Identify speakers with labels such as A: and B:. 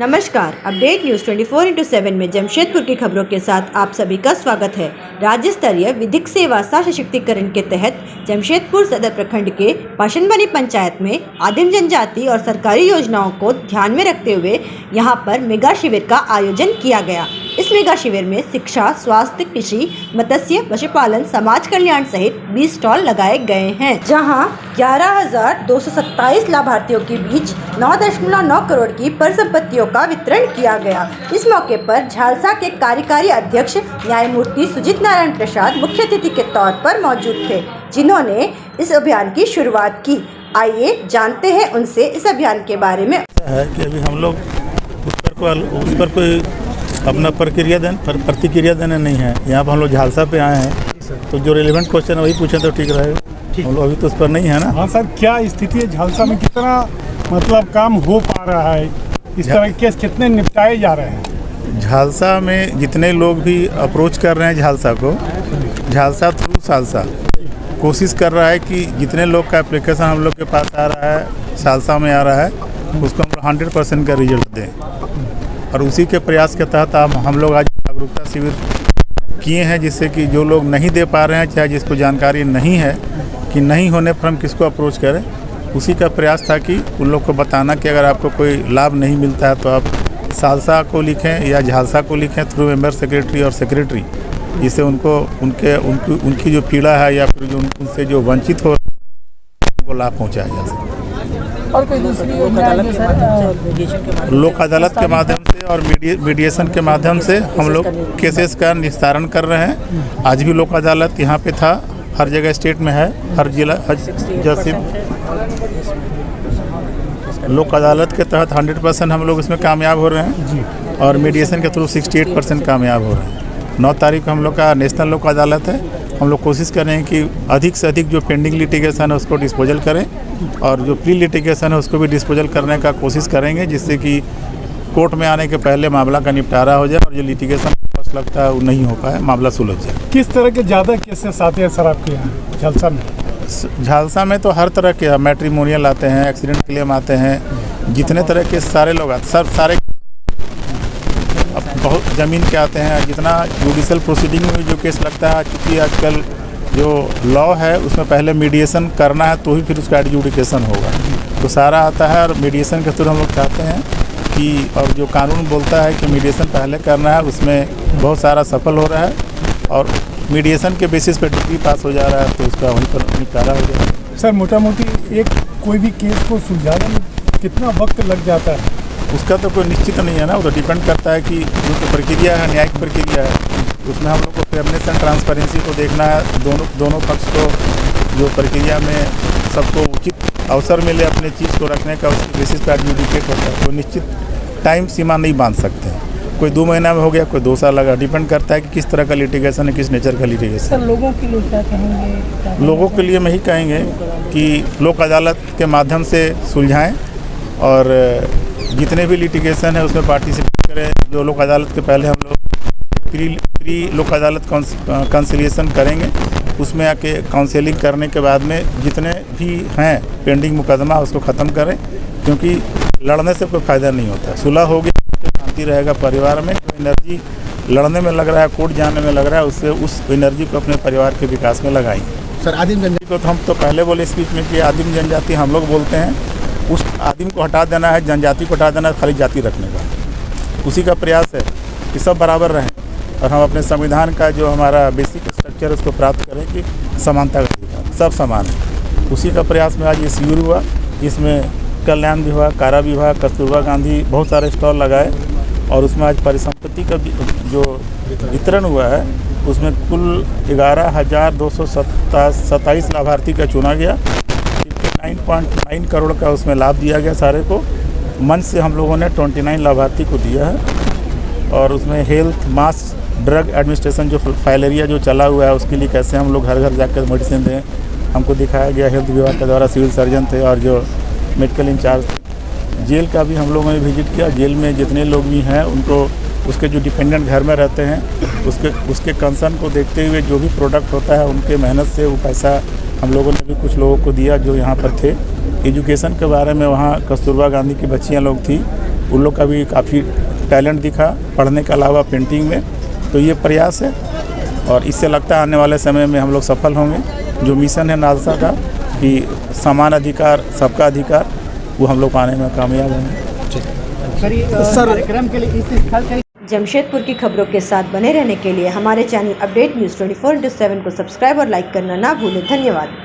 A: नमस्कार, update news 24/7 में जमशेदपुर की खबरों के साथ आप सभी का स्वागत है। राज्य स्तरीय विधिक सेवा सशक्तिकरण के तहत जमशेदपुर सदर प्रखंड के पाशनबनी पंचायत में आदिम जनजाति और सरकारी योजनाओं को ध्यान में रखते हुए यहां पर मेगा शिविर का आयोजन किया गया। इस मेगा शिविर में शिक्षा, स्वास्थ्य, कृषि, मत्स्य, पशुपालन, समाज कल्याण सहित 20 स्टॉल लगाए गए हैं, जहां 11,227 लाभार्थियों के बीच 9.9 करोड़ की परिसंपत्तियों का वितरण किया गया। इस मौके पर झालसा के कार्यकारी अध्यक्ष न्यायमूर्ति सुजीत नारायण प्रसाद मुख्य अतिथि के तौर पर मौजूद थे, जिन्होंने इस अभियान की शुरुआत की। आइए जानते हैं उनसे इस अभियान के बारे में।
B: है कि अभी हम लोग उस पर कोई अपना प्रतिक्रिया देने नहीं है। यहाँ पर हम लोग झालसा पे आए हैं, तो जो रिलेवेंट क्वेश्चन है वही पूछें तो ठीक रहेगा। हम लोग अभी तो उस पर नहीं है ना।
C: हाँ सर, क्या स्थिति है झालसा में? कितना मतलब काम हो पा रहा है? इस तरह के केस कितने निपटाए जा रहे हैं?
B: झालसा में जितने लोग भी अप्रोच कर रहे हैं झालसा को, झालसा थ्रू सालसा कोशिश कर रहा है कि जितने लोग का एप्लीकेशन हम लोग के पास आ रहा है, सालसा में आ रहा है, उसको हम लोग 100% का रिजल्ट दें। और उसी के प्रयास के तहत हम लोग आज जागरूकता शिविर किए हैं, जिससे कि जो लोग नहीं दे पा रहे हैं, चाहे जिसको जानकारी नहीं है कि नहीं होने पर हम किसको अप्रोच करें, उसी का प्रयास था कि उन लोग को बताना कि अगर आपको कोई लाभ नहीं मिलता है तो आप सालसा को लिखें या झालसा को लिखें थ्रू मेंबर सेक्रेटरी और सेक्रेटरी, जिससे उनको उनकी जो पीड़ा है या फिर जो उनसे जो वंचित हो उनको लाभ पहुँचाया जा सके।
C: और कोई दूसरी
B: लोक अदालत के माध्यम से और मीडिएशन के माध्यम से हम लोग केसेस का निस्तारण कर रहे हैं। आज भी लोक अदालत यहाँ पे था, हर जगह स्टेट में है, हर जिला जैसे लोक अदालत के तहत 100% हम लोग इसमें कामयाब हो रहे हैं और मीडिएशन के थ्रू 68% कामयाब हो रहे हैं। 9 तारीख को हम लोग का नेशनल लोक अदालत है। हम लोग कोशिश कर रहे हैं कि अधिक से अधिक जो पेंडिंग लिटिगेशन है उसको डिस्पोजल करें और जो प्री लिटिगेशन है उसको भी डिस्पोजल करने का कोशिश करेंगे, जिससे कि कोर्ट में आने के पहले मामला का निपटारा हो जाए और जो लिटिगेशन कॉस्ट लगता है वो नहीं हो पाए, मामला सुलझ जाए।
C: किस तरह के ज़्यादा केसेस आते हैं सर आपके यहाँ झालसा में?
B: झालसा में तो हर तरह के मैट्रिमोनियल आते हैं, एक्सीडेंट क्लेम आते हैं, जितने तरह के सारे लोग आते हैं, सारे बहुत ज़मीन के आते हैं, जितना जुडिशल प्रोसीडिंग में जो केस लगता है, चूँकि आजकल जो लॉ है उसमें पहले मीडिएशन करना है तो ही फिर उसका एडजुडिकेशन होगा, तो सारा आता है। और मीडिएशन के थ्रू हम लोग चाहते हैं कि, और जो कानून बोलता है कि मीडिएशन पहले करना है, उसमें बहुत सारा सफल हो रहा है और मीडिएशन के बेसिस पे डिग्री पास हो जा रहा है, तो उसका वहीं पर निपटारा हो जाएगा।
C: सर, मोटा मोटी एक कोई भी केस को सुलझाने में कितना वक्त लग जाता है?
B: उसका तो कोई निश्चित नहीं है ना, वो तो डिपेंड करता है कि जो प्रक्रिया है, न्यायिक प्रक्रिया है, उसमें हम लोग को फेयरनेस एंड ट्रांसपेरेंसी को देखना है, दोनों पक्ष को जो प्रक्रिया में सबको उचित अवसर मिले अपने चीज़ को रखने का, उसके बेसिस पर एडजुडिकेट होता है। कोई निश्चित टाइम सीमा नहीं बांध सकते हैं, कोई 2 महीना में हो गया, कोई 2 साल लगा, डिपेंड करता है कि किस तरह का लिटिगेशन है, किस नेचर का लिटिगेशन।
C: सर, लोगों के लिए क्या कहेंगे?
B: लोगों के लिए मैं ही कहेंगे कि लोक अदालत के माध्यम से सुलझाएँ और जितने भी लिटिगेशन है उसमें पार्टिसिपेट करें। जो लोक अदालत के पहले हम लोग प्री लोक अदालत कंसिलिएशन करेंगे, उसमें आके काउंसलिंग करने के बाद में जितने भी हैं पेंडिंग मुकदमा उसको ख़त्म करें, क्योंकि लड़ने से कोई फ़ायदा नहीं होता। सुलह हो गया तो शांति रहेगा परिवार में। जो एनर्जी लड़ने में लग रहा है, कोर्ट जाने में लग रहा है, उससे उस एनर्जी को अपने परिवार के विकास में लगाएं।
D: सर, आदिम जनजाति
B: को तो हम तो पहले बोले स्पीच में कि आदिम जनजाति हम लोग बोलते हैं, उस आदिम को हटा देना है, जनजाति को हटा देना है, खाली जाति रखने का। उसी का प्रयास है कि सब बराबर रहें और हम अपने संविधान का जो हमारा बेसिक स्ट्रक्चर है उसको प्राप्त करें कि समानता का अधिकार, सब समान है। उसी का प्रयास में आज ये शिविर हुआ। इसमें कल्याण विभाग, कारा विभाग, कस्तूरबा गांधी बहुत सारे स्टॉल लगाए और उसमें आज परिसंपत्ति का जो वितरण हुआ है उसमें कुल 11,227 लाभार्थी का चुना गया। 9.9 करोड़ का उसमें लाभ दिया गया सारे को। मंच से हम लोगों ने 29 लाभार्थी को दिया है और उसमें हेल्थ, मास ड्रग एडमिनिस्ट्रेशन जो फाइलेरिया जो चला हुआ है उसके लिए कैसे हम लोग घर घर जाकर मेडिसिन दें, हमको दिखाया गया। हेल्थ विभाग के द्वारा सिविल सर्जन थे और जो मेडिकल इंचार्ज थे। जेल का भी हम लोगों ने विजिट किया। जेल में जितने लोग भी हैं उनको उसके जो डिपेंडेंट घर में रहते हैं उसके कंसर्न को देखते हुए जो भी प्रोडक्ट होता है उनके मेहनत से वो पैसा हम लोगों ने भी कुछ लोगों को दिया जो यहाँ पर थे। एजुकेशन के बारे में वहाँ कस्तूरबा गांधी की बच्चियाँ लोग थी उन लोग का भी काफ़ी टैलेंट दिखा पढ़ने के अलावा पेंटिंग में। तो ये प्रयास है और इससे लगता है आने वाले समय में हम लोग सफल होंगे। जो मिशन है नालसा का कि समान अधिकार सबका अधिकार, वो हम लोग पाने में कामयाब होंगे।
D: कार्यक्रम के लिए इस स्थल का
A: जमशेदपुर की खबरों के साथ बने रहने के लिए हमारे चैनल अपडेट न्यूज़ 24/7 को सब्सक्राइब और लाइक करना ना भूलें। धन्यवाद।